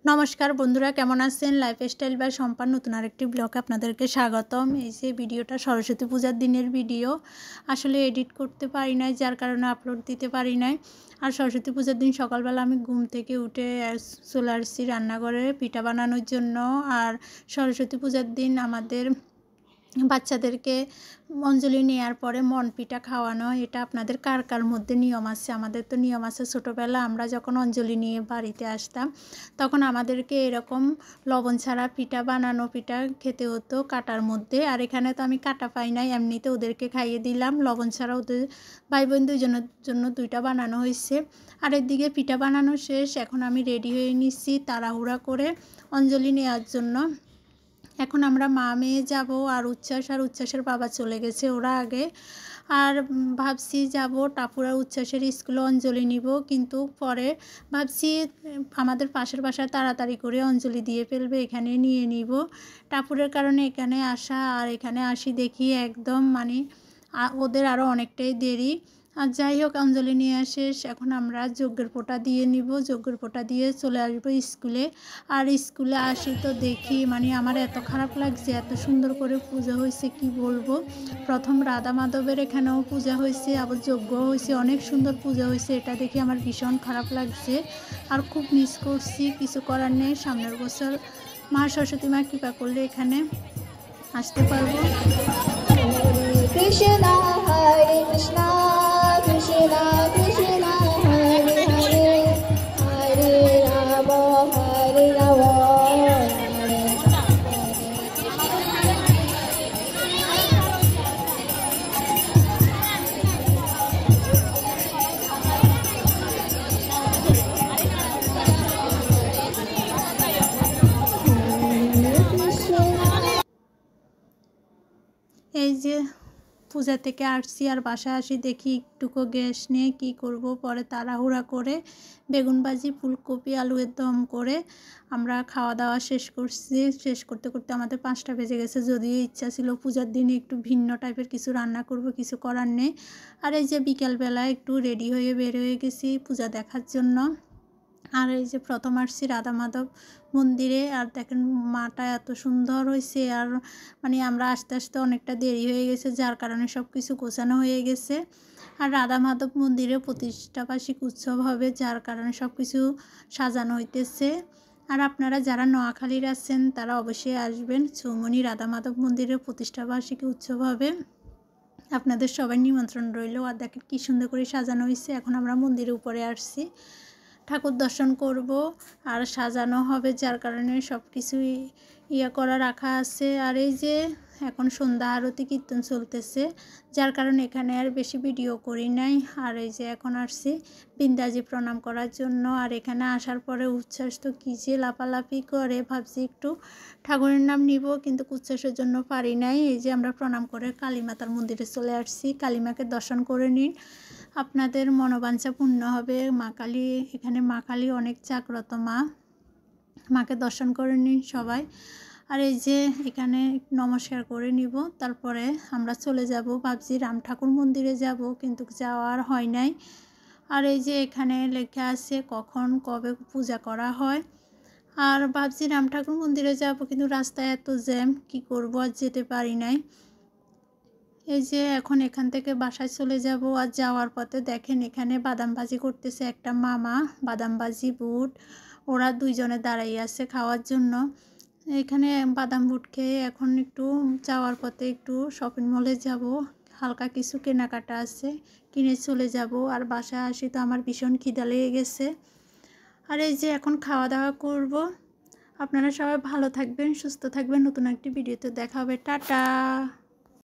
নমস্কার বন্ধুরা, কেমন আছেন? লাইফস্টাইল বাই সম্পার নতুন আরেকটি ব্লগে আপনাদেরকে স্বাগতম। এই যে ভিডিওটা সরস্বতী পূজার দিনের ভিডিও, আসলে এডিট করতে পারি নাই, যার কারণে আপলোড দিতে পারি নাই। আর সরস্বতী পূজার দিন সকালবেলা আমি ঘুম থেকে উঠে চলে আসছি রান্নাঘরে পিঠা বানানোর জন্য। আর সরস্বতী পূজার দিন আমাদের বাচ্চাদেরকে অঞ্জলি নেওয়ার পরে মন পিঠা খাওয়ানো, এটা আপনাদের কার কার মধ্যে নিয়ম আছে? আমাদের তো নিয়ম আছে। ছোটোবেলা আমরা যখন অঞ্জলি নিয়ে বাড়িতে আসতাম তখন আমাদেরকে এরকম লবণ ছাড়া পিঠা বানানো পিঠা খেতে হতো কাটার মধ্যে। আর এখানে তো আমি কাটা পাই নাই, এমনিতে ওদেরকে খাইয়ে দিলাম লবণ ছাড়া। ওদের ভাই বোন দুজনের জন্য দুইটা বানানো হয়েছে। আর এদিকে পিঠা বানানো শেষ, এখন আমি রেডি হয়ে নিচ্ছি তাড়াহুড়া করে অঞ্জলি নেওয়ার জন্য। এখন আমরা মা মেয়ে যাব, আর উচ্ছ্বাসের বাবা চলে গেছে ওরা আগে। আর ভাবছি যাব টাপুরা উচ্ছ্বাসের স্কুলে অঞ্জলি নিব, কিন্তু পরে ভাবছি আমাদের পাশের বাসায় তাড়াতাড়ি করে অঞ্জলি দিয়ে ফেলবে, এখানে নিয়ে নিব। টাপুরের কারণে এখানে আসা, আর এখানে আসি দেখি একদম মানে ওদের আরও অনেকটাই দেরি। আর যাই হোক, অঞ্জলি নিয়ে শেষ, এখন আমরা যজ্ঞের ফোঁটা দিয়ে নিব। যজ্ঞের ফোঁটা দিয়ে চলে আসবো স্কুলে। আর স্কুলে আসি তো দেখি মানে আমার এত খারাপ লাগছে, এত সুন্দর করে পূজা হয়েছে কি বলবো। প্রথম রাধা মাধবের এখানেও পূজা হয়েছে, আবার যজ্ঞ হয়েছে, অনেক সুন্দর পূজা হয়েছে। এটা দেখে আমার ভীষণ খারাপ লাগছে আর খুব মিস করছি। কিছু করার নেই, সামনের বছর মা সরস্বতী মা কৃপা করলে এখানে আসতে পারবো। কৃষ্ণ হরে কৃষ্ণ কৃষ্ণ কৃষ্ণ হরে হরে, হরে রাম হরে রাম। এই যে পূজা থেকে আসছি, আর বাসায় আসি দেখি একটুকু গ্যাস নিয়ে কী করব। পরে তাড়াহুড়া করে বেগুন ভাজি ফুলকপি আলুর দম করে আমরা খাওয়া দাওয়া শেষ করছি। শেষ করতে করতে আমাদের 5টা বেজে গেছে। যদিও ইচ্ছা ছিল পূজার দিনে একটু ভিন্ন টাইপের কিছু রান্না করব, কিছু করার নেই। আর এই যে বিকালবেলা একটু রেডি হয়ে বের হয়ে গেছি পূজা দেখার জন্য। আর এই যে প্রথম আসছি রাধা মাধব মন্দিরে, আর দেখেন মাটা এত সুন্দর হয়েছে। আর মানে আমরা আস্তে আস্তে অনেকটা দেরি হয়ে গেছে, যার কারণে সব কিছু গোছানো হয়ে গেছে। আর রাধা মাধব মন্দিরে প্রতিষ্ঠাবার্ষিক উৎসব হবে, যার কারণে সব কিছু সাজানো হইতেছে। আর আপনারা যারা নোয়াখালীর আছেন তারা অবশ্যই আসবেন, চৌমনি রাধা মাধব মন্দিরে প্রতিষ্ঠাবার্ষিকী উৎসব হবে, আপনাদের সবাই নিমন্ত্রণ রইল। আর দেখেন কী সুন্দর করে সাজানো হয়েছে। এখন আমরা মন্দিরের উপরে আসছি, ঠাকুর দর্শন করব আর সাজানো হবে, যার কারণে সব কিছুই করা রাখা আছে। আর এই যে এখন সন্ধ্যা আরতি কীর্তন চলতেছে, যার কারণে এখানে আর বেশি ভিডিও করি নাই। আর এই যে এখন আসছি বিন্দাজি প্রণাম করার জন্য। আর এখানে আসার পরে উচ্ছ্বাস তো কী যে লাফালাফি করে, ভাবছি একটু ঠাকুরের নাম নিব, কিন্তু উচ্ছ্বাসের জন্য পারি নাই। এই যে আমরা প্রণাম করে কালীমাতার মন্দিরে চলে আসছি, কালীমাকে দর্শন করে নিন, আপনাদের মনোবাঞ্ছা পূর্ণ হবে। মা কালী, এখানে মা কালী অনেক জাগ্রত মা, মাকে দর্শন করে নিন সবাই। আর এই যে এখানে নমস্কার করে নিব, তারপরে আমরা চলে যাব। ভাবছি রাম ঠাকুর মন্দিরে যাব, কিন্তু যাওয়ার হয় নাই। আর এই যে এখানে লেখা আছে কখন কবে পূজা করা হয়। আর ভাবছি রাম ঠাকুর মন্দিরে যাব, কিন্তু রাস্তায় এত জ্যাম, কি করব, আর যেতে পারি নাই। এই যে এখন এখান থেকে বাসায় চলে যাব। আর যাওয়ার পথে দেখেন এখানে বাদাম ভাজি করতেছে একটা মামা, বাদাম ভাজি বুট, ওরা দুইজনে দাঁড়াই আছে খাওয়ার জন্য। এখানে বাদাম বুট খেয়ে এখন একটু যাওয়ার পথে একটু শপিং মলে যাব, হালকা কিছু কেনাকাটা আছে, কিনে চলে যাব। আর বাসায় আসি তো আমার ভীষণ খিদা লেগে গেছে। আর এই যে এখন খাওয়া দাওয়া করব। আপনারা সবাই ভালো থাকবেন, সুস্থ থাকবেন, নতুন একটি ভিডিওতে দেখা হবে, টাটা।